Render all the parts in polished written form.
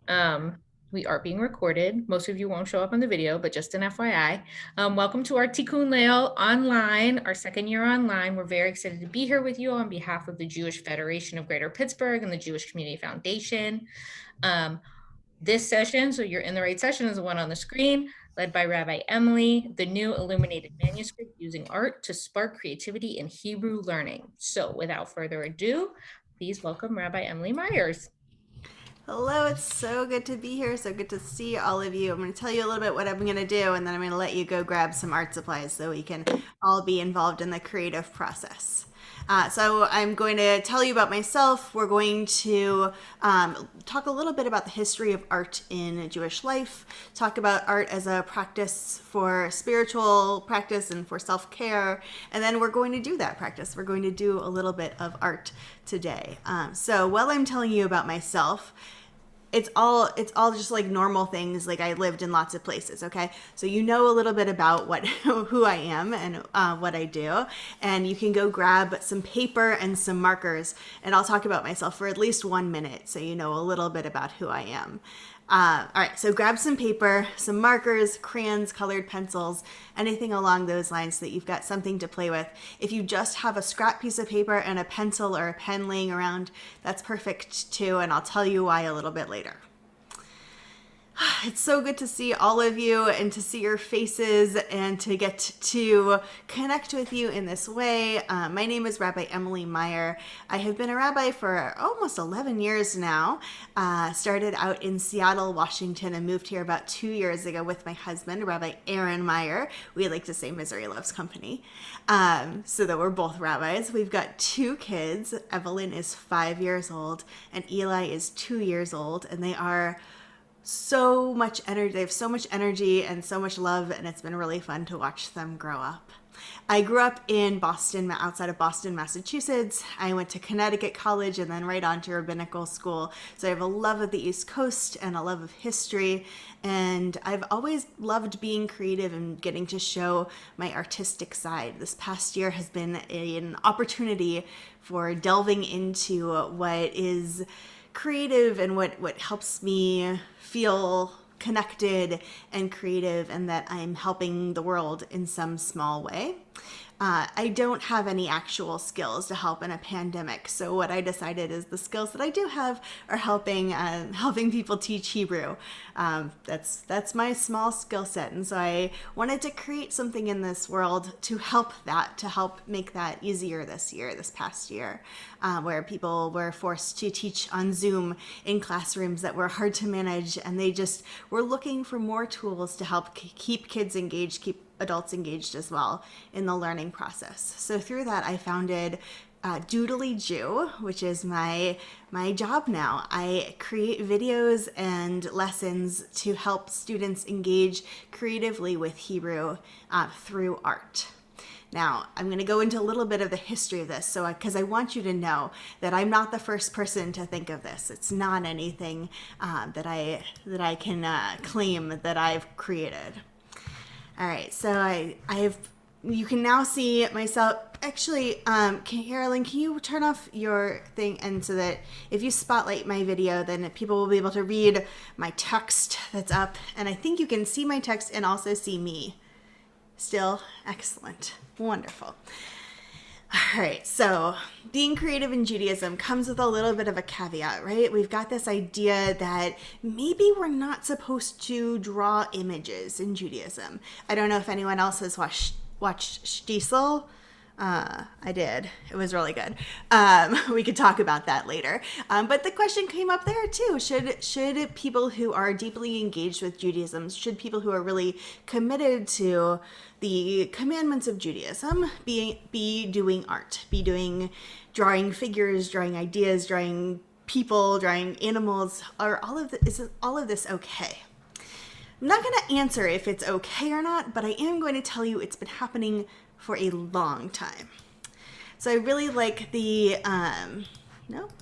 Um, we are being recorded. Most of you won't show up on the video, but just an FYI. Welcome to our Tikkun Leil online, our second year online. We're very excited to be here with you on behalf of the Jewish Federation of Greater Pittsburgh and the Jewish Community Foundation. This session, so you're in the right session, is the one on the screen, led by Rabbi Emily, the new illuminated manuscript using art to spark creativity in Hebrew learning. So without further ado, please welcome Rabbi Emily Meyers. Hello, it's so good to be here. So good to see all of you. I'm going to tell you a little bit what I'm going to do, and then I'm going to let you go grab some art supplies so we can all be involved in the creative process. So I'm going to tell you about myself. We're going to talk a little bit about the history of art in Jewish life, talk about art as a practice for spiritual practice and for self-care, and then we're going to do that practice. We're going to do a little bit of art today. So while I'm telling you about myself, it's all just like normal things. Like, I lived in lots of places. Okay, so you know a little bit about what who I am and what I do, and you can go grab some paper and some markers, and I'll talk about myself for at least 1 minute so you know a little bit about who I am. All right, so grab some paper, some markers, crayons, colored pencils, anything along those lines so that you've got something to play with. If you just have a scrap piece of paper and a pencil or a pen laying around, that's perfect too, and I'll tell you why a little bit later. It's so good to see all of you and to see your faces and to get to connect with you in this way. My name is Rabbi Emily Meyer. I have been a rabbi for almost 11 years now. Started out in Seattle, Washington, and moved here about 2 years ago with my husband, Rabbi Aaron Meyer. We like to say misery loves company, so that we're both rabbis. We've got 2 kids. Evelyn is 5 years old, and Eli is 2 years old, and they are so much energy. They have so much energy and so much love, and it's been really fun to watch them grow up. I grew up in Boston, outside of Boston, Massachusetts. I went to Connecticut College and then right on to rabbinical school. So I have a love of the East Coast and a love of history. And I've always loved being creative and getting to show my artistic side. This past year has been an opportunity for delving into what is creative and what helps me feel connected and creative, and that I'm helping the world in some small way. I don't have any actual skills to help in a pandemic, so what I decided is the skills that I do have are helping people teach Hebrew. That's my small skill set, and so I wanted to create something in this world to help make that easier this past year, where people were forced to teach on Zoom in classrooms that were hard to manage, and they just were looking for more tools to help keep kids engaged, keep adults engaged as well in the learning process. So through that, I founded Doodly Jew, which is my job now. I create videos and lessons to help students engage creatively with Hebrew through art. Now, I'm going to go into a little bit of the history of this, because I want you to know that I'm not the first person to think of this. It's not anything that I can claim that I've created. All right, so you can now see myself. Actually, Carolyn, can you turn off your thing, and so that if you spotlight my video, then people will be able to read my text that's up. And I think you can see my text and also see me. Still, excellent, wonderful. All right, so being creative in Judaism comes with a little bit of a caveat, right? We've got this idea that maybe we're not supposed to draw images in Judaism. I don't know if anyone else has watched Shtisel. I did. It was really good. We could talk about that later. But the question came up there too. Should people who are deeply engaged with Judaism, should people who are really committed to the commandments of Judaism be doing art, drawing figures, drawing ideas, drawing people, drawing animals? Is all of this okay? I'm not going to answer if it's okay or not, but I am going to tell you it's been happening for a long time. So I really like nope.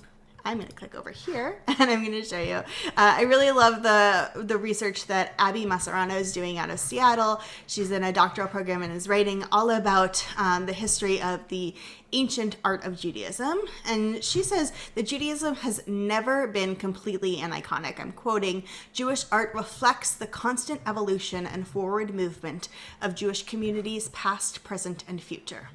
I'm going to click over here and I'm going to show you. I really love the research that Abby Masserano is doing out of Seattle. She's in a doctoral program and is writing all about the history of the ancient art of Judaism. And she says that Judaism has never been completely and iconic. I'm quoting, Jewish art reflects the constant evolution and forward movement of Jewish communities past, present, and future.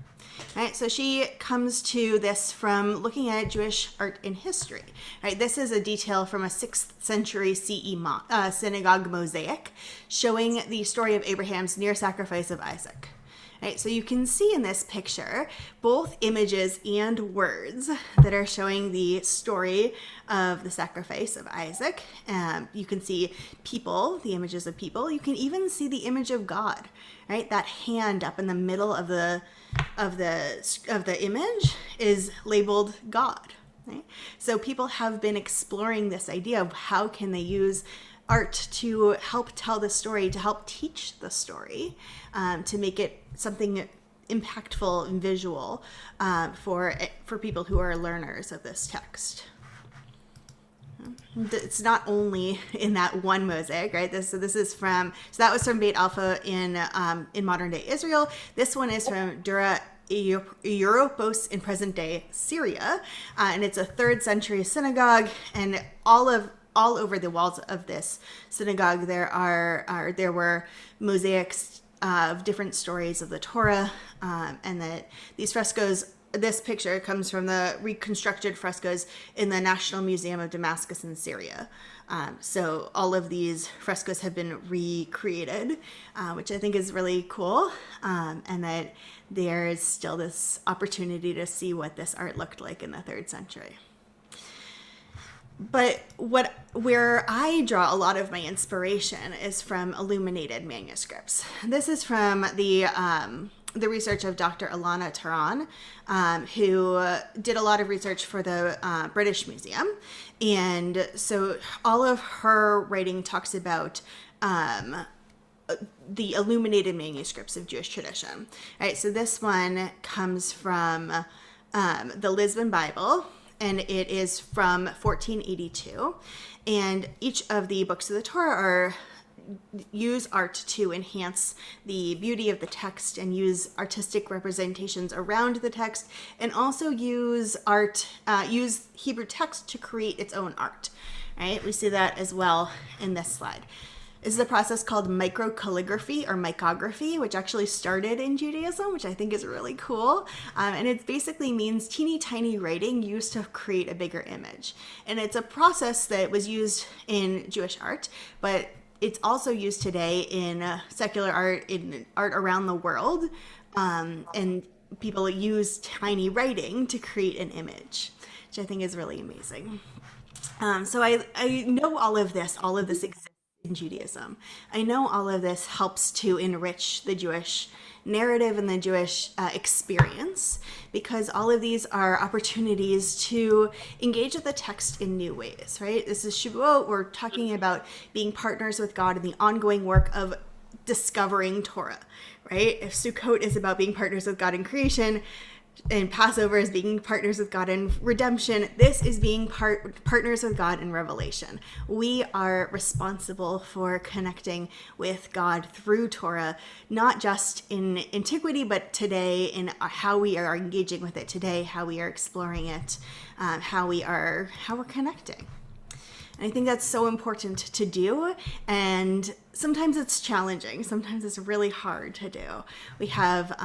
Right, so she comes to this from looking at Jewish art in history. Right, this is a detail from a 6th century CE synagogue mosaic showing the story of Abraham's near sacrifice of Isaac. Right, so you can see in this picture both images and words that are showing the story of the sacrifice of Isaac. You can see people, the images of people. You can even see the image of God. Right, that hand up in the middle of the image is labeled God. Right? So people have been exploring this idea of how can they use art to help tell the story, to help teach the story, to make it something impactful and visual for people who are learners of this text. It's not only in that one mosaic, right? So that was from Beit Alpha in modern day Israel. This one is from Dura Europos in present day Syria, and it's a 3rd century synagogue. And all over the walls of this synagogue, there were mosaics of different stories of the Torah, and that these frescoes. This picture comes from the reconstructed frescoes in the National Museum of Damascus in Syria. So all of these frescoes have been recreated, which I think is really cool, and that there is still this opportunity to see what this art looked like in the 3rd century. But where I draw a lot of my inspiration is from illuminated manuscripts. This is from the research of Dr. Alana Taran, who did a lot of research for the British Museum. And so all of her writing talks about the illuminated manuscripts of Jewish tradition. All right, so this one comes from the Lisbon Bible, and it is from 1482. And each of the books of the Torah use art to enhance the beauty of the text and use artistic representations around the text, and also use Hebrew text to create its own art. Right? We see that as well in this slide. This is a process called microcalligraphy or micography, which actually started in Judaism, which I think is really cool. And it basically means teeny tiny writing used to create a bigger image. And it's a process that was used in Jewish art, but it's also used today in secular art, in art around the world. And people use tiny writing to create an image, which I think is really amazing. So I know all of this exists in Judaism. I know all of this helps to enrich the Jewish narrative and the Jewish experience, because all of these are opportunities to engage with the text in new ways, right? This is Shavuot. We're talking about being partners with God in the ongoing work of discovering Torah, right? If Sukkot is about being partners with God in creation, and Passover is being partners with God in redemption, this is being partners with God in revelation. We are responsible for connecting with God through Torah, not just in antiquity, but today, in how we are engaging with it today, how we are exploring it, how we're connecting. And I think that's so important to do. And sometimes it's challenging. Sometimes it's really hard to do. We have,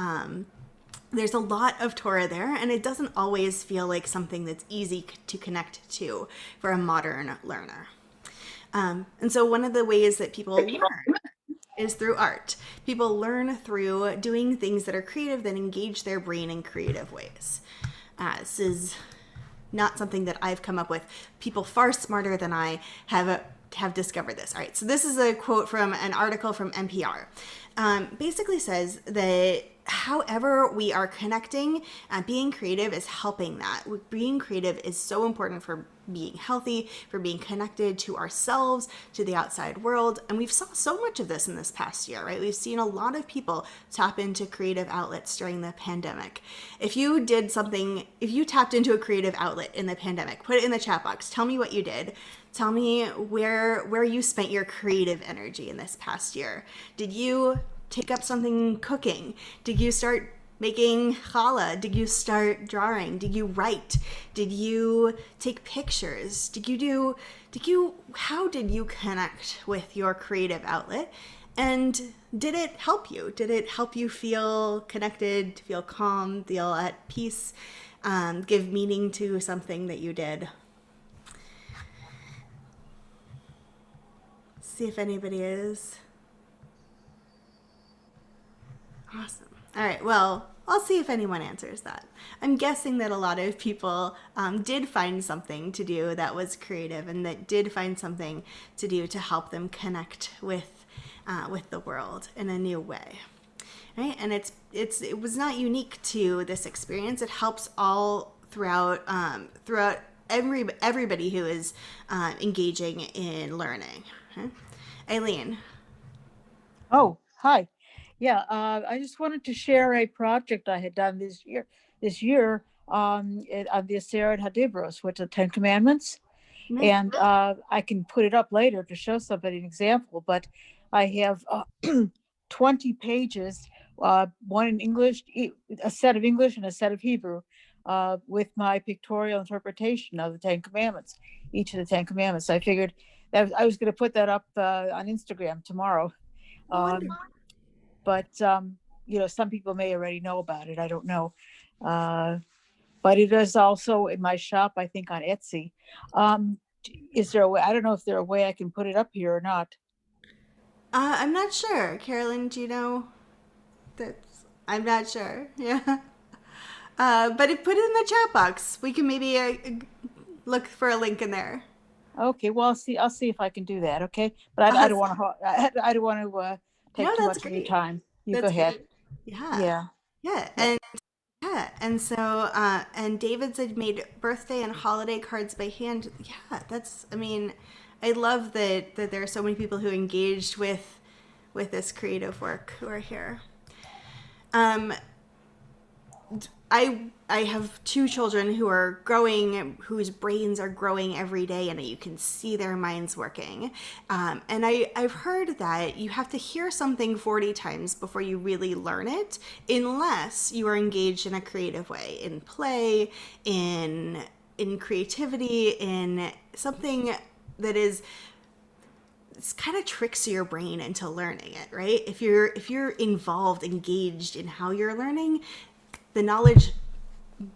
there's a lot of Torah there, and it doesn't always feel like something that's easy to connect to for a modern learner. And so one of the ways that people learn is through art. People learn through doing things that are creative, that engage their brain in creative ways. This is not something that I've come up with. People far smarter than I have discovered this. All right, so this is a quote from an article from NPR. Basically says that however we are connecting, being creative is helping that. Being creative is so important for being healthy, for being connected to ourselves, to the outside world. And we've saw so much of this in this past year, right? We've seen a lot of people tap into creative outlets during the pandemic. If you tapped into a creative outlet in the pandemic, put it in the chat box. Tell me what you did. Tell me where you spent your creative energy in this past year. Did you take up something cooking? Did you start making challah? Did you start drawing? Did you write? Did you take pictures? How did you connect with your creative outlet? And did it help you? Did it help you feel connected, feel calm, feel at peace, give meaning to something that you did? See if anybody is. Awesome. All right, well, I'll see if anyone answers that. I'm guessing that a lot of people did find something to do that was creative and that did find something to do to help them connect with the world in a new way. Right? And it was not unique to this experience. It helps all throughout everybody who is engaging in learning. Okay? Eileen. Oh, hi. Yeah, I just wanted to share a project I had done on the Aseret Hadibros, which are the Ten Commandments. Nice. And I can put it up later to show somebody an example, but I have 20 pages, one in English, a set of English and a set of Hebrew, with my pictorial interpretation of the Ten Commandments, each of the Ten Commandments. I figured that I was going to put that up on Instagram tomorrow. But some people may already know about it. I don't know. But it is also in my shop, I think, on Etsy. Is there a way? I don't know if there's a way I can put it up here or not. I'm not sure. Carolyn, do you know? I'm not sure. Yeah. But if put it in the chat box, we can maybe look for a link in there. Okay. Well, I'll see if I can do that. Okay. But I don't want to. I don't want to take too much of your time. You go ahead. Great. And so and David said made birthday and holiday cards by hand. Yeah, I love that there are so many people who engaged with this creative work who are here. I have two children who are growing, whose brains are growing every day, and you can see their minds working. And I've heard that you have to hear something 40 times before you really learn it, unless you are engaged in a creative way, in play, in creativity, in something that is kind of tricks your brain into learning it, right? If you're involved, engaged in how you're learning, the knowledge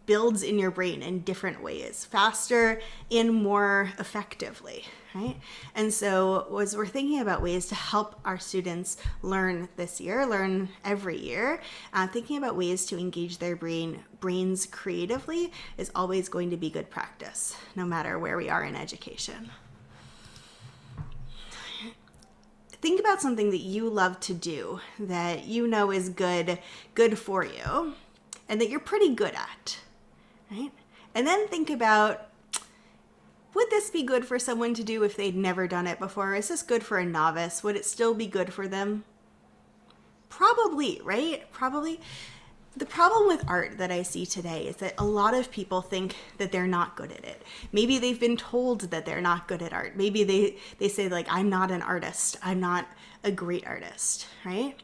builds in your brain in different ways, faster and more effectively, right? And so as we're thinking about ways to help our students learn this year, learn every year, thinking about ways to engage their brains creatively is always going to be good practice, no matter where we are in education. Think about something that you love to do that you know is good for you, and that you're pretty good at, right? And then think about, would this be good for someone to do if they'd never done it before? Is this good for a novice? Would it still be good for them? Probably, right? Probably. The problem with art that I see today is that a lot of people think that they're not good at it. Maybe they've been told that they're not good at art. Maybe they say, like, I'm not an artist. I'm not a great artist, right?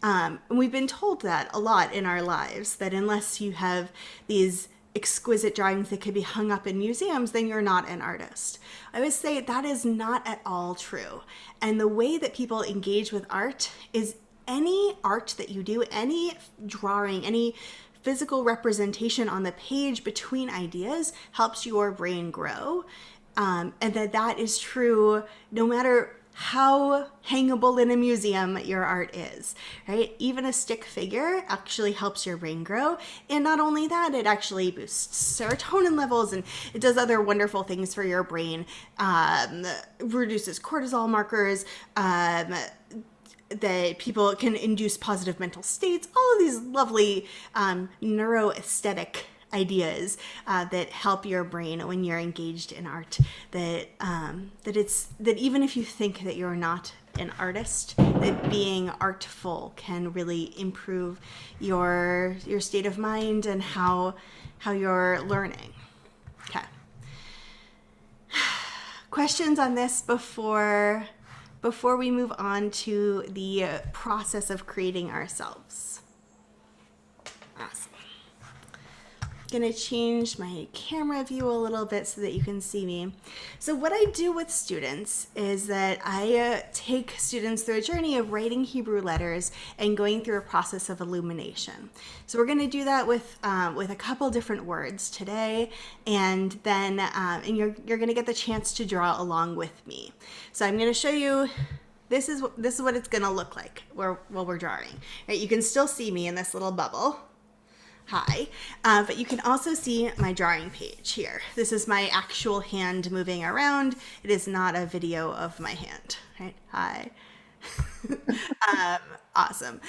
And we've been told that a lot in our lives, that unless you have these exquisite drawings that could be hung up in museums, then you're not an artist. I would say that is not at all true. And the way that people engage with art is any art that you do, any drawing, any physical representation on the page between ideas helps your brain grow. And that is true no matter how hangable in a museum your art is, right? Even a stick figure actually helps your brain grow. And not only that, it actually boosts serotonin levels and it does other wonderful things for your brain, reduces cortisol markers, that people can induce positive mental states, all of these lovely neuroaesthetic ideas that help your brain when you're engaged in art. That even if you think that you're not an artist, that being artful can really improve your state of mind and how you're learning. Okay. Questions on this before we move on to the process of creating ourselves? Awesome. Gonna change my camera view a little bit so that you can see me. So what I do with students is that I take students through a journey of writing Hebrew letters and going through a process of illumination. So we're gonna do that with a couple different words today, and then and you're gonna get the chance to draw along with me. So I'm gonna show you. This is what it's gonna look like while we're drawing. Right, you can still see me in this little bubble. Hi, but you can also see my drawing page here. This is my actual hand moving around. It is not a video of my hand, right? Hi. Awesome.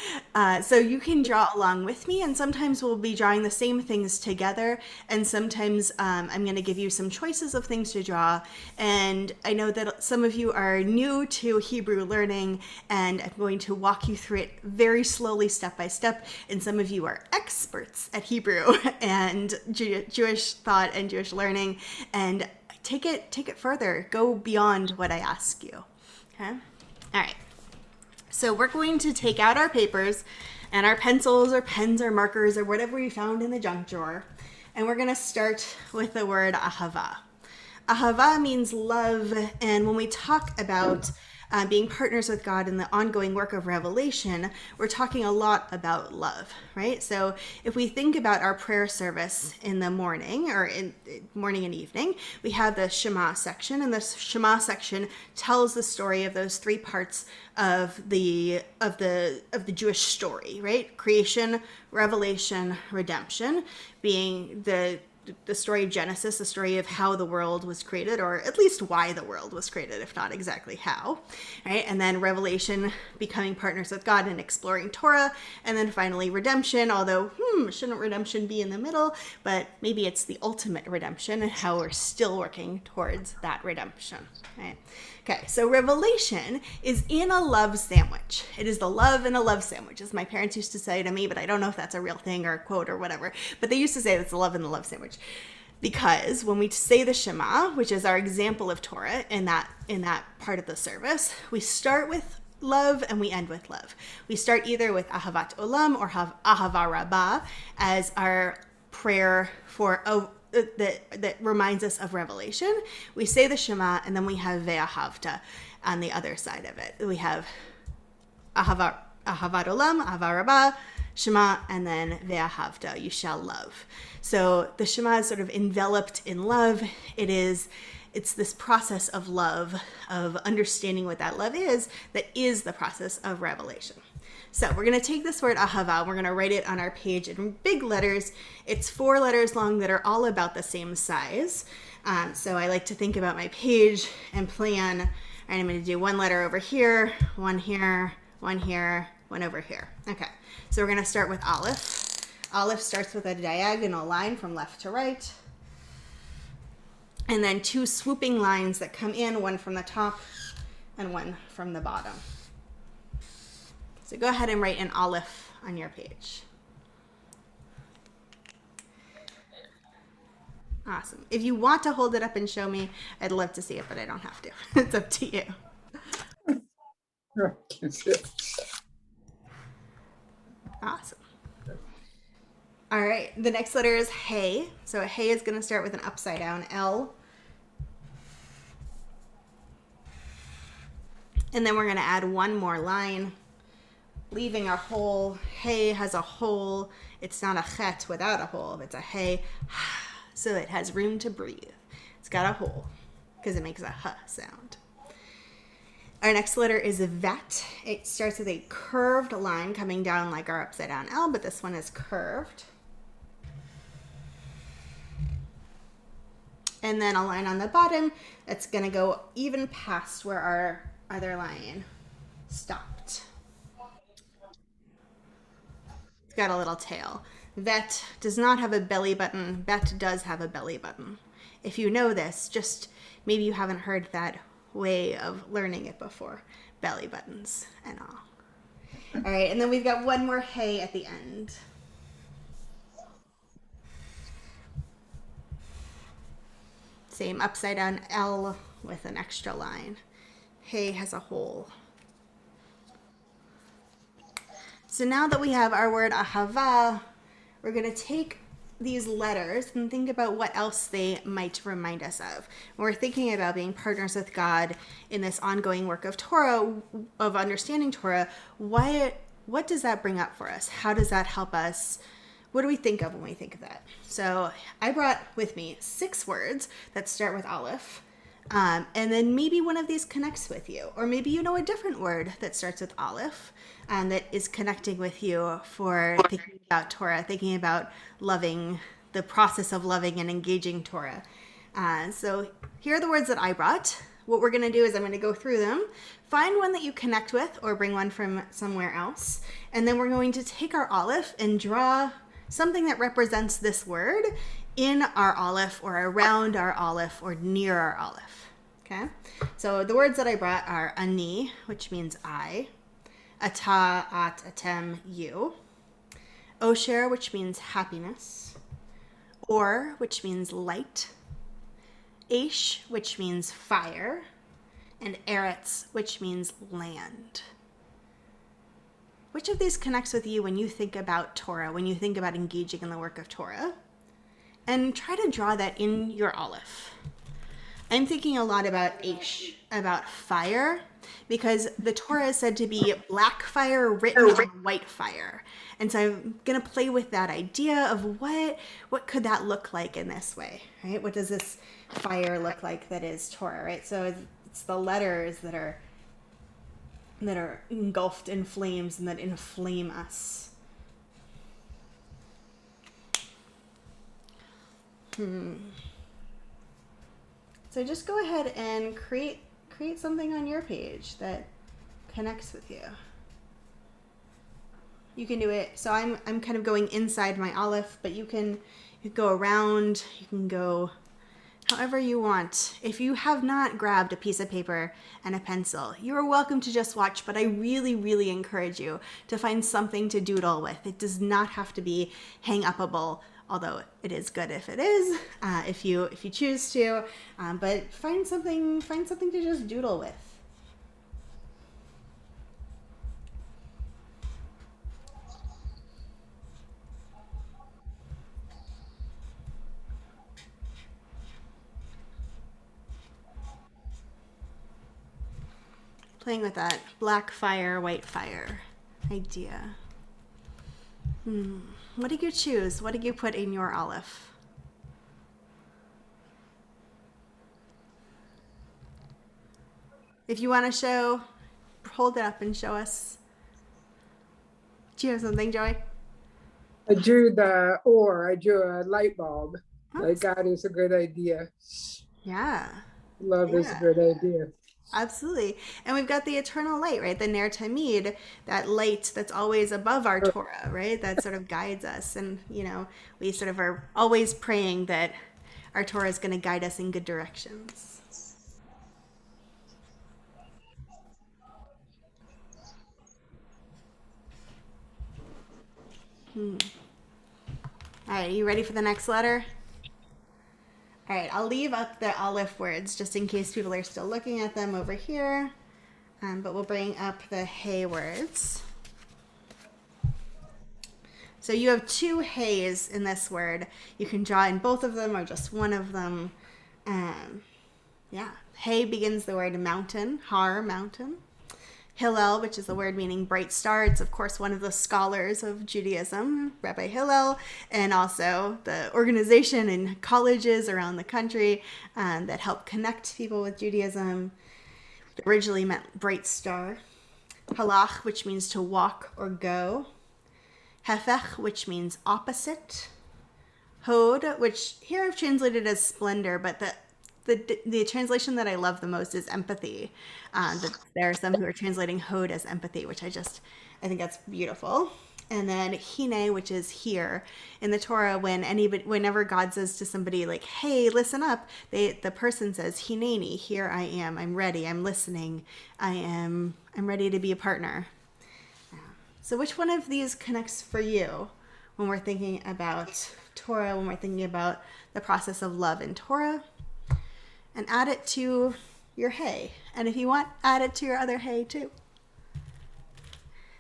So you can draw along with me, and sometimes we'll be drawing the same things together, and sometimes I'm going to give you some choices of things to draw. And I know that some of you are new to Hebrew learning, and I'm going to walk you through it very slowly, step by step, and some of you are experts at Hebrew and Jewish thought and Jewish learning, and take it further. Go beyond what I ask you. Okay? All right. So we're going to take out our papers and our pencils or pens or markers or whatever we found in the junk drawer. And we're going to start with the word ahava. Ahava means love. And when we talk about being partners with God in the ongoing work of revelation, we're talking a lot about love, right? So if we think about our prayer service in the morning or in morning and evening, we have the Shema section, and the Shema section tells the story of those three parts of the Jewish story, right? Creation, revelation, redemption, being the story of Genesis, the story of how the world was created, or at least why the world was created, if not exactly how, right? And then Revelation, becoming partners with God and exploring Torah, and then finally redemption, although, shouldn't redemption be in the middle? But maybe it's the ultimate redemption and how we're still working towards that redemption, right? Okay, so Revelation is in a love sandwich. It is the love in a love sandwich, as my parents used to say to me, but I don't know if that's a real thing or a quote or whatever. But they used to say it's the love in the love sandwich. Because when we say the Shema, which is our example of Torah in that part of the service, we start with love and we end with love. We start either with Ahavat Olam or Ahava Rabbah as our prayer for that reminds us of Revelation. We say the Shema, and then we have Ve'ahavta on the other side of it. We have Ahavat Olam, Ahava Rabbah, Shema, and then Ve'ahavta, you shall love. So the Shema is sort of enveloped in love. It's this process of love, of understanding what that love is, that is the process of revelation. So we're going to take this word ahava, we're going to write it on our page in big letters. It's 4 letters long that are all about the same size. So I like to think about my page and plan. All right, I'm going to do 1 letter over here, 1 here, 1 here, 1 over here. Okay, so we're going to start with Aleph. Aleph starts with a diagonal line from left to right. And then 2 swooping lines that come in, 1 from the top and 1 from the bottom. So go ahead and write an Aleph on your page. Awesome. If you want to hold it up and show me, I'd love to see it, but I don't have to. It's up to you. Awesome. All right, the next letter is Hey. So Hey is going to start with an upside down L. And then we're going to add 1 more line, leaving a hole. Hey has a hole. It's not a chet without a hole. It's a hey, so it has room to breathe. It's got a hole because it makes a h sound. Our next letter is Vet. It starts with a curved line coming down like our upside down L, but this one is curved. And then a line on the bottom that's going to go even past where our other line stopped. It's got a little tail. Vet does not have a belly button. Bet does have a belly button. If you know this, just maybe you haven't heard that way of learning it before. Belly buttons and all. All right, and then we've got 1 more hey at the end. Same upside down L with an extra line. Hey has a hole. So now that we have our word ahava, we're going to take these letters and think about what else they might remind us of. When we're thinking about being partners with God in this ongoing work of Torah, of understanding Torah, what does that bring up for us? How does that help us? What do we think of when we think of that? So I brought with me 6 words that start with Aleph. And then maybe one of these connects with you, or maybe you know a different word that starts with Aleph that is connecting with you for thinking about Torah, thinking about loving, the process of loving and engaging Torah. So here are the words that I brought. What we're going to do is I'm going to go through them, find one that you connect with or bring one from somewhere else, and then we're going to take our Aleph and draw something that represents this word in our Aleph or around our Aleph or near our Aleph. Okay? So the words that I brought are ani, which means I, ata, at, atem, you, osher, which means happiness, or, which means light, Aish, which means fire, and Eretz, which means land. Which of these connects with you when you think about Torah, when you think about engaging in the work of Torah? And try to draw that in your Aleph. I'm thinking a lot about Aish, about fire, because the Torah is said to be black fire written on white fire. And so I'm going to play with that idea of what could that look like in this way, right? What does this fire look like that is Torah, right? So it's the letters that are engulfed in flames and that inflame us. So just go ahead and create something on your page that connects with you. You can do it. So I'm kind of going inside my Aleph, but you can go around. You can go however you want. If you have not grabbed a piece of paper and a pencil, you are welcome to just watch, but I really, really encourage you to find something to doodle with. It does not have to be hang-upable, although it is good if it is, if you choose to, but find something to just doodle with. Playing with that black fire, white fire idea. What did you choose? What did you put in your Aleph? If you want to hold it up and show us. Do you have something, Joy? I drew I drew a light bulb. Like God is a good idea. Yeah. Love is a good idea. Absolutely. And we've got the eternal light, right? The Ner Tamid, that light that's always above our Torah, right? That sort of guides us. And, we sort of are always praying that our Torah is going to guide us in good directions. All right, you ready for the next letter? All right, I'll leave up the Aleph words just in case people are still looking at them over here. But we'll bring up the Hey words. So you have 2 Heys in this word. You can draw in both of them or just one of them. Hey begins the word mountain, Har, mountain. Hillel, which is the word meaning bright star. It's, of course, one of the scholars of Judaism, Rabbi Hillel, and also the organization and colleges around the country that help connect people with Judaism. It originally meant bright star. Halach, which means to walk or go. Hefech, which means opposite. Hod, which here I've translated as splendor, but the translation that I love the most is empathy. There are some who are translating Hod as empathy, which I think that's beautiful. And then Hine, which is here. In the Torah, whenever God says to somebody like, hey, listen up, the person says, Hineni, here I am, I'm ready, I'm listening, I'm ready to be a partner. So which one of these connects for you when we're thinking about Torah, when we're thinking about the process of love in Torah? And add it to your Hey. And if you want, add it to your other Hey too.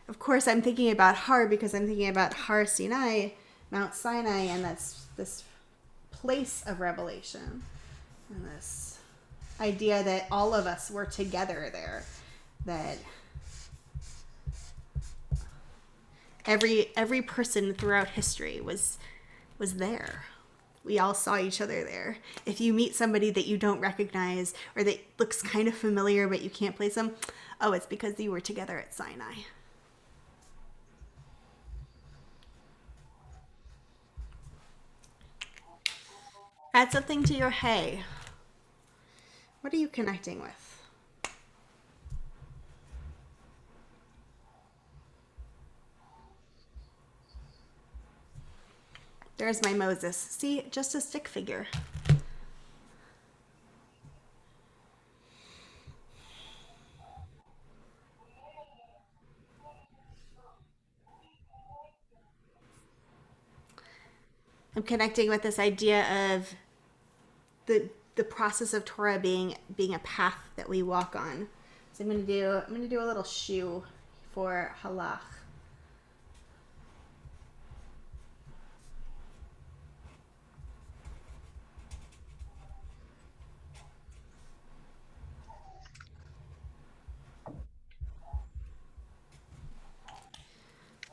Of course, I'm thinking about Har because I'm thinking about Har Sinai, Mount Sinai and this place of revelation, and this idea that all of us were together there, that every person throughout history was there. We all saw each other there. If you meet somebody that you don't recognize or that looks kind of familiar but you can't place them, oh, it's because you were together at Sinai. Add something to your hey. What are you connecting with? There's my Moses. See, just a stick figure. I'm connecting with this idea of the process of Torah being a path that we walk on. So I'm gonna do a little shoe for halach.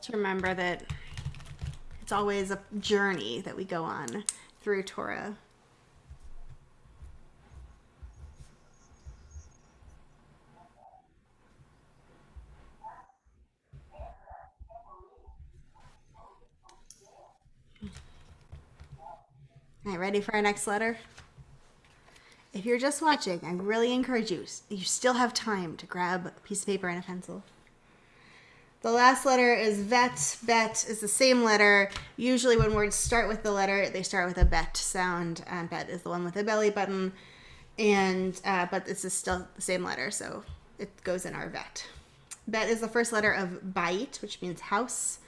To remember that it's always a journey that we go on through Torah. All right, ready for our next letter? If you're just watching, I really encourage you still have time to grab a piece of paper and a pencil. The last letter is vet. Bet is the same letter. Usually when words start with the letter, they start with a bet sound. Bet is the one with the belly button. And but this is still the same letter, so it goes in our vet. Bet is the first letter of bait, which means house.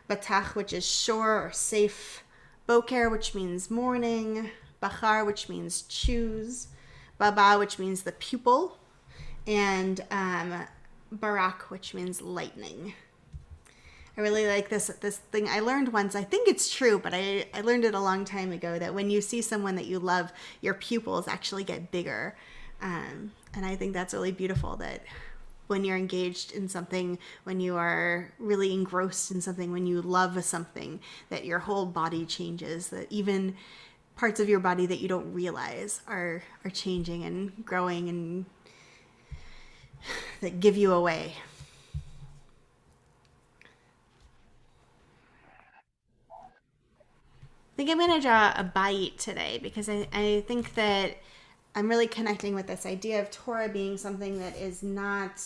Batach, which is shore or safe. Boker, which means morning. Bachar, which means choose. Baba, which means the pupil. And Barak, which means lightning. I really like this thing I learned once. I think it's true, but I learned it a long time ago, that when you see someone that you love, your pupils actually get bigger. And I think that's really beautiful, that when you're engaged in something, when you are really engrossed in something, when you love something, that your whole body changes, that even parts of your body that you don't realize are changing and growing and that give you away. I think I'm going to draw a bait today because I think that I'm really connecting with this idea of Torah being something that is not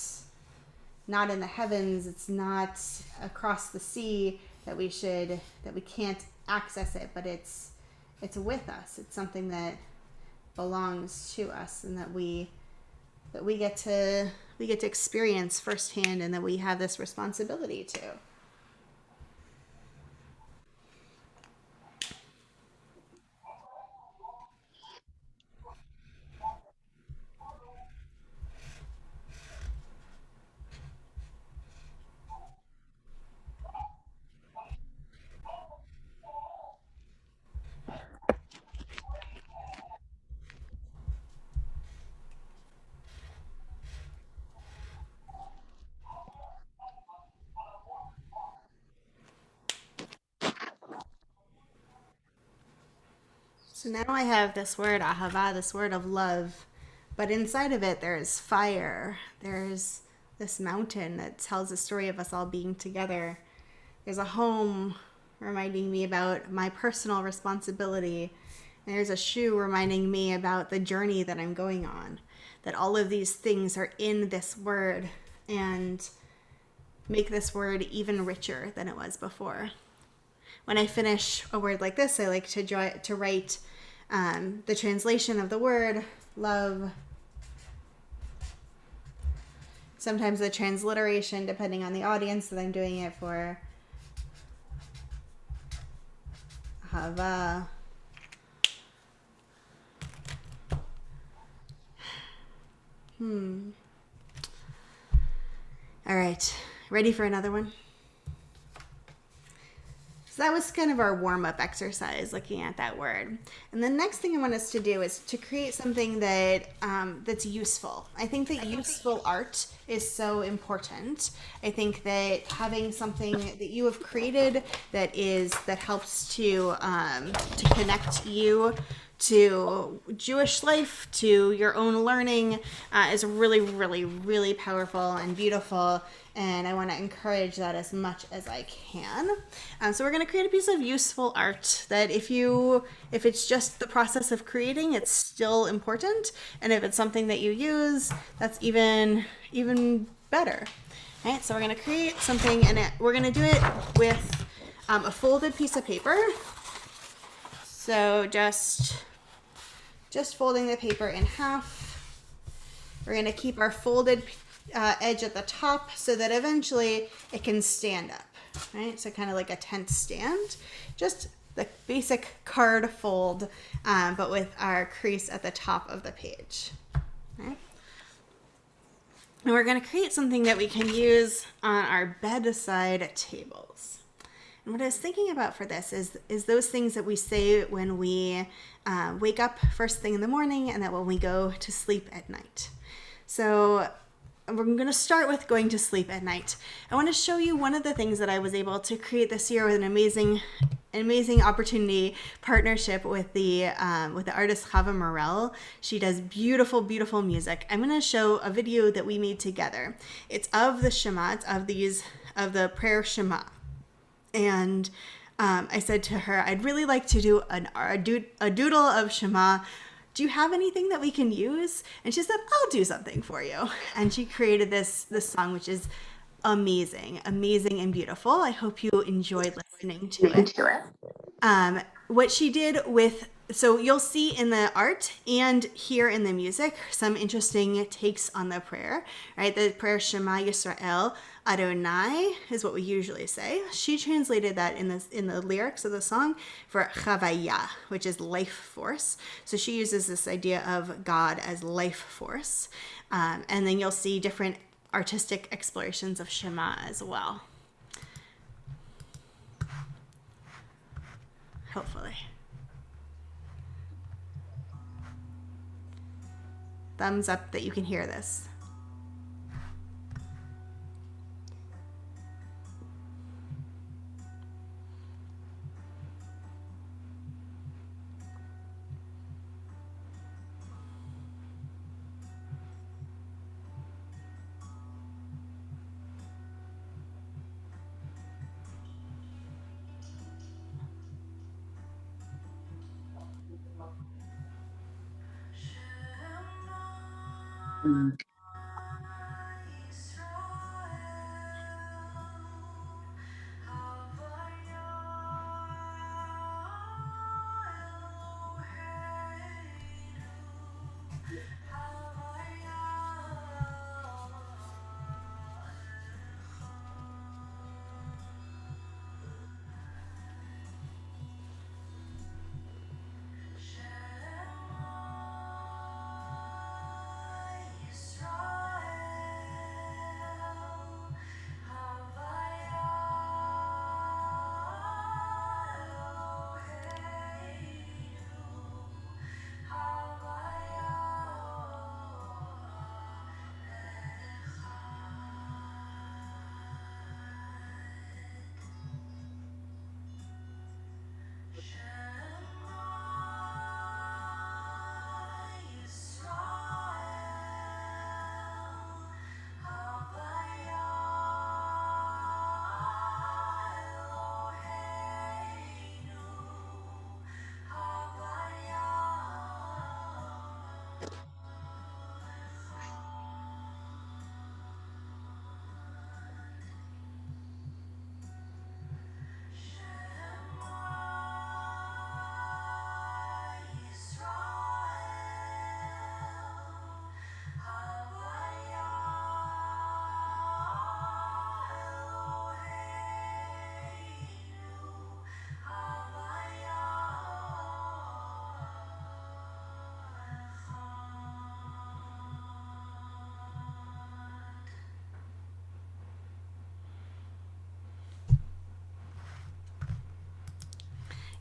in the heavens. It's not across the sea that we can't access it, but it's with us. It's something that belongs to us, and that we get to experience firsthand, and that we have this responsibility to. So now I have this word ahava, this word of love, but inside of it there's fire. There's this mountain that tells the story of us all being together. There's a home reminding me about my personal responsibility. And there's a shoe reminding me about the journey that I'm going on. That all of these things are in this word and make this word even richer than it was before. When I finish a word like this, I like to write the translation of the word, love. Sometimes the transliteration, depending on the audience that I'm doing it for. Hava. All right, ready for another one? So that was kind of our warm-up exercise, looking at that word. And the next thing I want us to do is to create something that that's useful. I think that useful art is so important. I think that having something that you have created that helps to connect you to Jewish life, to your own learning, is really, really, really powerful and beautiful. And I want to encourage that as much as I can. So we're going to create a piece of useful art that if it's just the process of creating, it's still important. And if it's something that you use, that's even better. All right, so we're going to create something, and we're going to do it with a folded piece of paper. So just folding the paper in half. We're going to keep our folded edge at the top so that eventually it can stand up, right? So kind of like a tent stand, just the basic card fold, but with our crease at the top of the page. Okay? And we're going to create something that we can use on our bedside tables. And what I was thinking about for this is those things that we say when we wake up first thing in the morning, and that when we go to sleep at night. So we're going to start with going to sleep at night. I want to show you one of the things that I was able to create this year with an amazing opportunity partnership with the artist Chava Morel. She does beautiful, beautiful music. I'm going to show a video that we made together. It's of the Shema, it's of the prayer Shema. And I said to her, I'd really like to do a doodle of Shema. Do you have anything that we can use? And she said, I'll do something for you. And she created this song, which is amazing and beautiful. I hope you enjoyed listening to it. What she did so you'll see in the art and here in the music some interesting takes on the prayer, right? The prayer Shema Yisrael Adonai is what we usually say. She translated that in the lyrics of the song for Chavaya, which is life force. So she uses this idea of God as life force. And then you'll see different artistic explorations of Shema as well. Hopefully. Thumbs up that you can hear this.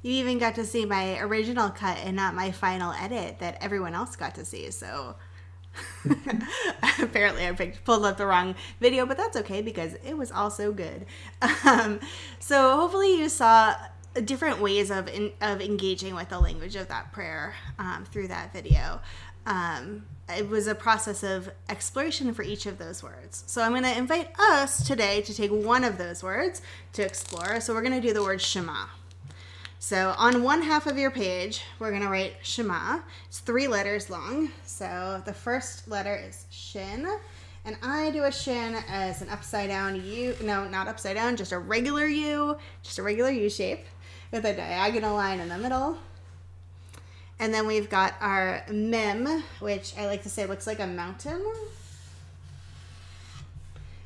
You even got to see my original cut and not my final edit that everyone else got to see. So apparently I pulled up the wrong video, but that's okay because it was also good. So hopefully you saw different ways of engaging with the language of that prayer through that video. It was a process of exploration for each of those words. So I'm going to invite us today to take one of those words to explore. So we're going to do the word Shema. So on one half of your page, we're going to write Shema. It's 3 letters long. So the first letter is Shin. And I do a Shin as an upside down U. No, not upside down, just a regular U. Just a regular U shape with a diagonal line in the middle. And then we've got our Mem, which I like to say looks like a mountain.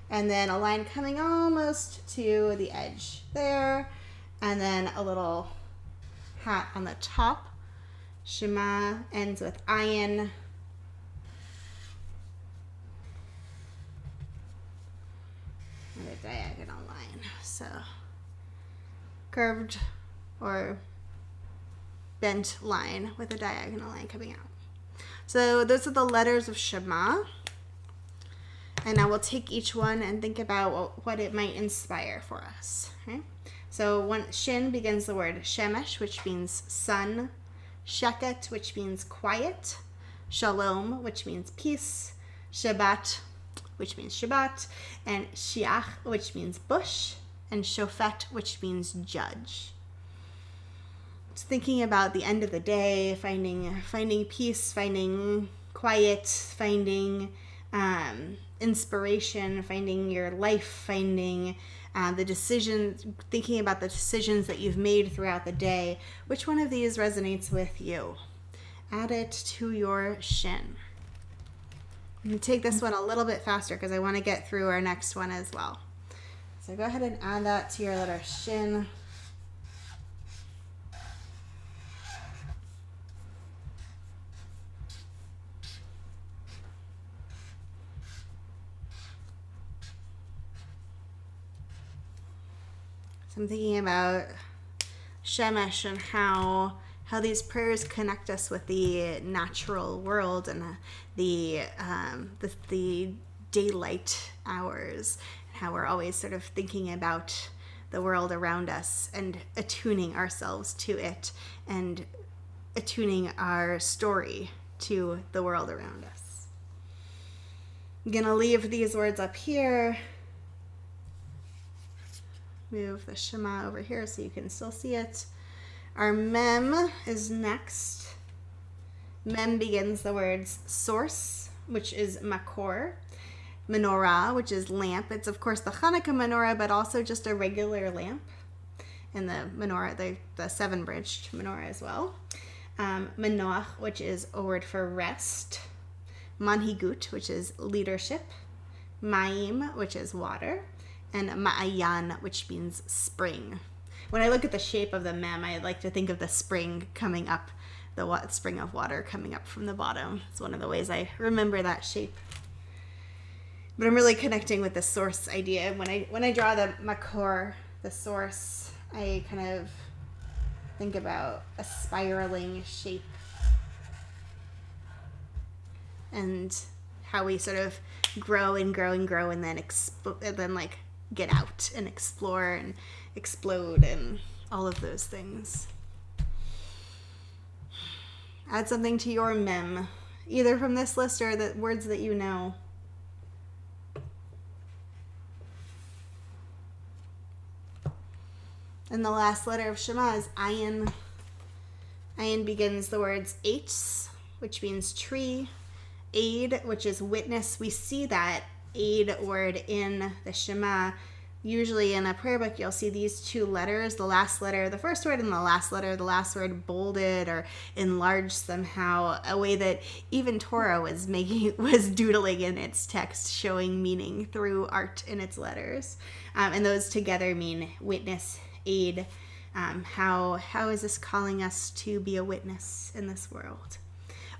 And then a line coming almost to the edge there. And then a little hat on the top. Shema ends with ayin. And a diagonal line. So curved or bent line with a diagonal line coming out. So those are the letters of Shema. And now we'll take each one and think about what it might inspire for us. Okay? So Shin begins the word Shemesh, which means sun, Sheket, which means quiet, Shalom, which means peace, Shabbat, which means Shabbat, and Shiach, which means bush, and Shofet, which means judge. It's thinking about the end of the day, finding peace, finding quiet, finding inspiration, finding your life, finding the decisions, thinking about the decisions that you've made throughout the day. Which one of these resonates with you? Add it to your Shin. I'm going to take this one a little bit faster because I want to get through our next one as well. So go ahead and add that to your letter Shin. I'm thinking about Shemesh and how these prayers connect us with the natural world and the daylight hours, and how we're always sort of thinking about the world around us and attuning ourselves to it and attuning our story to the world around us. I'm gonna leave these words up here. Move the Shema over here so you can still see it. Our Mem is next. Mem begins the words source, which is Makor, Menorah, which is lamp. It's of course the Hanukkah menorah, but also just a regular lamp. And the menorah, the 7-bridged menorah as well. Manoach, which is a word for rest. Manhigut, which is leadership. Ma'im, which is water. And Ma'ayan, which means spring. When I look at the shape of the Mem, I like to think of the spring coming up, the spring of water coming up from the bottom. It's one of the ways I remember that shape. But I'm really connecting with the source idea. When I draw the Makor, the source, I kind of think about a spiraling shape and how we sort of grow and grow and grow and then like get out and explore and explode and all of those things. Add something to your Mem, either from this list or the words that you know. And the last letter of Shema is Ayin. Ayin begins the words Eitz, which means tree, Aid, which is witness. We see that Aid word in the Shema. Usually in a prayer book, you'll see these 2 letters, the last letter, the first word, and the last word bolded or enlarged somehow, a way that even Torah was doodling in its text, showing meaning through art in its letters. And those together mean witness, aid. How is this calling us to be a witness in this world?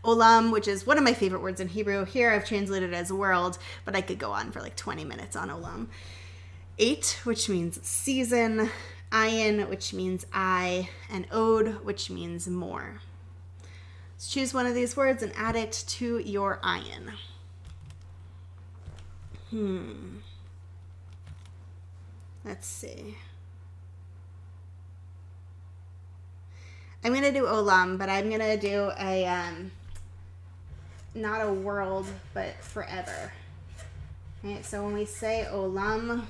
Olam, which is one of my favorite words in Hebrew. Here I've translated it as world, but I could go on for like 20 minutes on Olam. 8, which means season. ayin, which means I, and od, which means more. Let's choose one of these words and add it to your ayin. Let's see. I'm going to do olam, but I'm going to do a, not a world, but forever. Right? So when we say olam,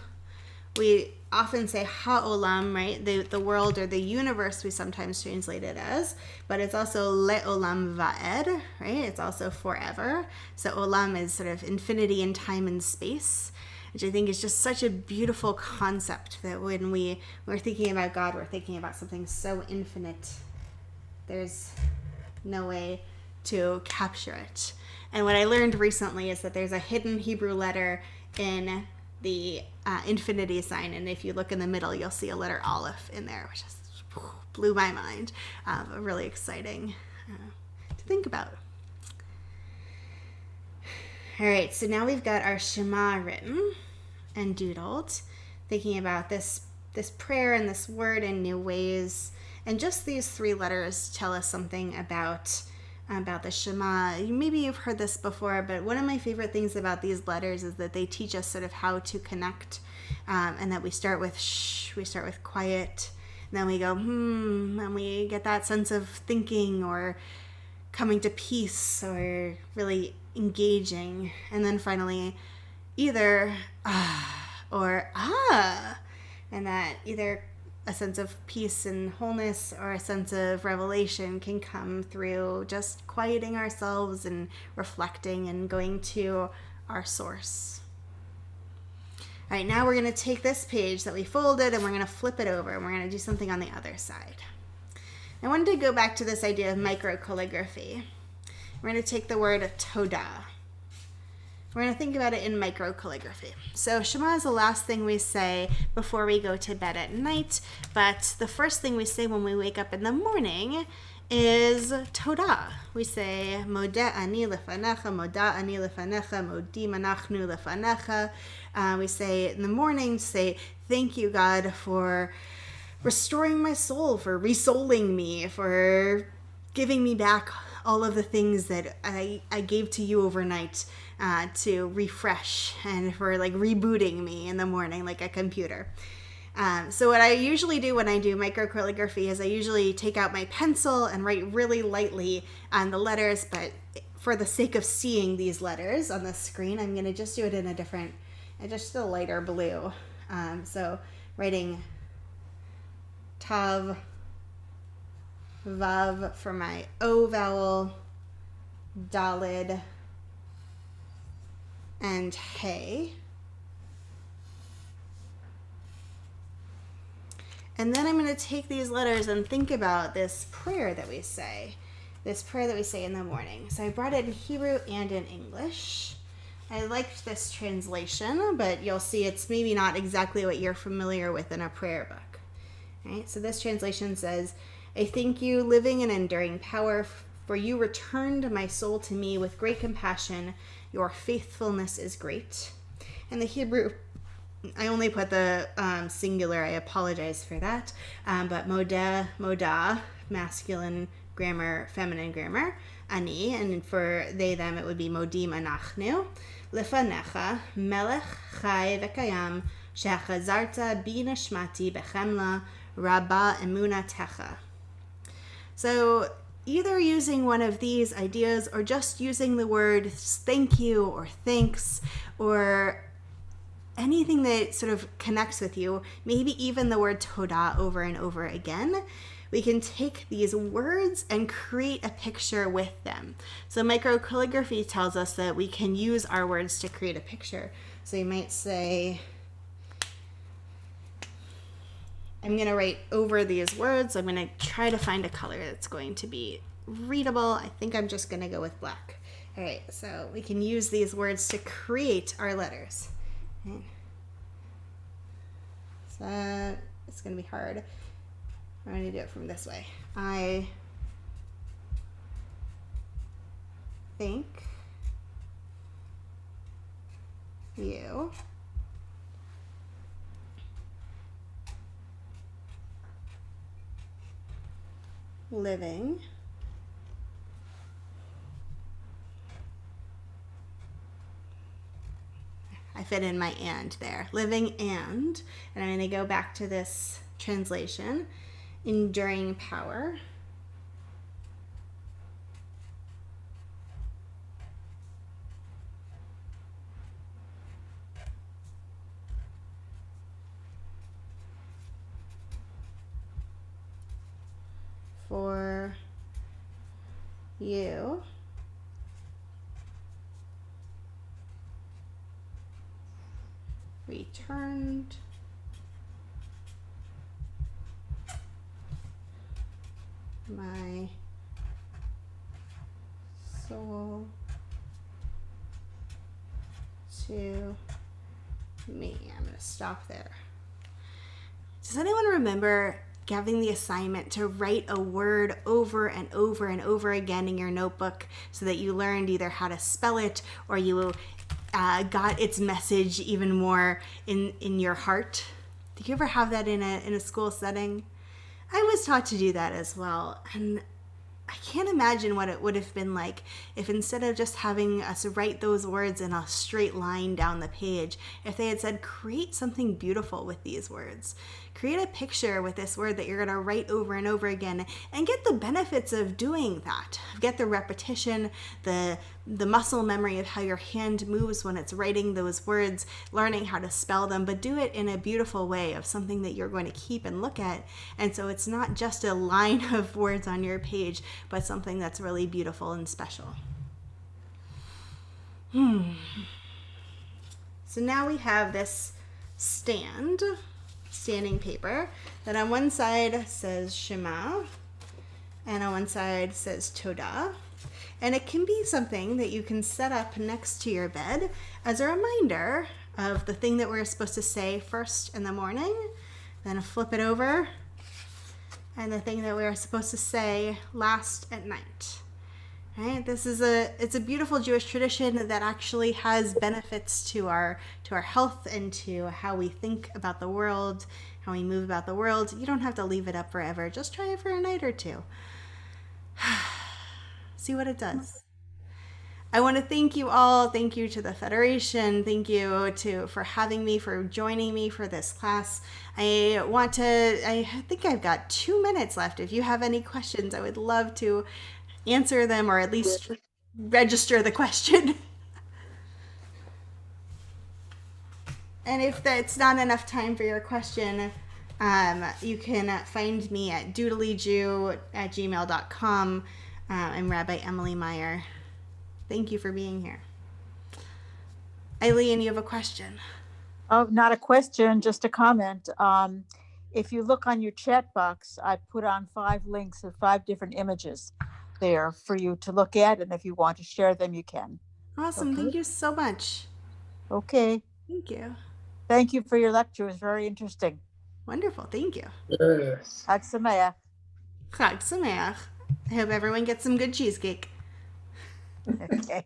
we often say ha'olam, right? The world or the universe we sometimes translate it as, but it's also le'olam va'ed, right? It's also forever. So olam is sort of infinity in time and space, which I think is just such a beautiful concept that when we're thinking about God, we're thinking about something so infinite. There's no way to capture it. And what I learned recently is that there's a hidden Hebrew letter in the infinity sign, and if you look in the middle, you'll see a letter aleph in there, which just blew my mind. Really exciting to think about. All right, so now we've got our Shema written and doodled, thinking about this prayer and this word in new ways. And just these 3 letters tell us something about the Shema. Maybe you've heard this before, but one of my favorite things about these letters is that they teach us sort of how to connect, and that we start with shh, we start with quiet, and then we go and we get that sense of thinking or coming to peace or really engaging, and then finally either or and that either a sense of peace and wholeness or a sense of revelation can come through just quieting ourselves and reflecting and going to our source. All right, now we're going to take this page that we folded and we're going to flip it over and we're going to do something on the other side. I wanted to go back to this idea of microcalligraphy. We're going to take the word toda. We're going to think about it in microcalligraphy. So Shema is the last thing we say before we go to bed at night, but the first thing we say when we wake up in the morning is Toda. We say Modeh ani lefanecha, Moda ani lefanecha, Modim anachnu lefanecha. We say in the morning, say, thank you, God, for restoring my soul, for resouling me, for giving me back all of the things that I gave to you overnight to refresh, and for like rebooting me in the morning like a computer. So what I usually do when I do microcalligraphy is I usually take out my pencil and write really lightly on the letters, but for the sake of seeing these letters on the screen, I'm going to just do it in just a lighter blue. So writing Tav, Vav for my O vowel, Dalid, and Hey. And then I'm going to take these letters and think about this prayer that we say in the morning. So I brought it in Hebrew and in English. I liked this translation, but you'll see it's maybe not exactly what you're familiar with in a prayer book. All right, so this translation says, I thank you, living and enduring power, for you returned my soul to me with great compassion. Your faithfulness is great. And the Hebrew, I only put the singular, I apologize for that. But modeh, modah, masculine grammar, feminine grammar, ani, and for they, them, it would be modim anachnu. Lefanecha, melech chai v'kayam, shechazarta bi nashmati bechemla, rabba emunatecha. So either using one of these ideas or just using the word thank you or thanks or anything that sort of connects with you, maybe even the word toda over and over again, we can take these words and create a picture with them. So microcalligraphy tells us that we can use our words to create a picture. So you might say, I'm going to write over these words. I'm going to try to find a color that's going to be readable. I think I'm just going to go with black. All right, so we can use these words to create our letters. Okay. So it's going to be hard. I'm going to do it from this way. I thank you living I fit in my and there. Living and I'm going to go back to this translation. Enduring power. For you. Returned. My soul to me. I'm going to stop there. Does anyone remember having the assignment to write a word over and over and over again in your notebook so that you learned either how to spell it or you got its message even more in your heart? Did you ever have that in a school setting? I was taught to do that as well, and I can't imagine what it would have been like if instead of just having us write those words in a straight line down the page, if they had said, create something beautiful with these words. Create a picture with this word that you're going to write over and over again and get the benefits of doing that. Get the repetition, the muscle memory of how your hand moves when it's writing those words, learning how to spell them, but do it in a beautiful way of something that you're going to keep and look at. And so it's not just a line of words on your page, but something that's really beautiful and special. So now we have this standing paper that on one side says Shema and on one side says Todah. And it can be something that you can set up next to your bed as a reminder of the thing that we're supposed to say first in the morning, then flip it over, and the thing that we are supposed to say last at night. Right? It's a beautiful Jewish tradition that actually has benefits to our health and to how we think about the world, how we move about the world. You don't have to leave it up forever. Just try it for a night or two. See what it does. I want to thank you all. Thank you to the Federation. Thank you for having me, for joining me for this class. I think I've got 2 minutes left. If you have any questions, I would love to answer them or at least register the question. And if that's not enough time for your question, you can find me at doodlyjew@gmail.com. I'm Rabbi Emily Meyer. Thank you for being here. Eileen, you have a question? Oh, not a question, just a comment. If you look on your chat box, I put on 5 links of 5 different images there for you to look at, and if you want to share them, you can. Awesome. Okay. Thank you so much. Okay. Thank you. Thank you for your lecture. It was very interesting. Wonderful. Thank you. Yes. Chag Sameach. Chag Sameach. I hope everyone gets some good cheesecake. Okay.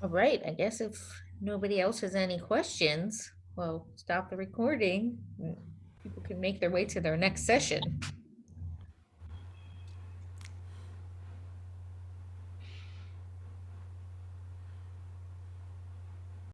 All right, I guess if nobody else has any questions, we'll stop the recording. People can make their way to their next session.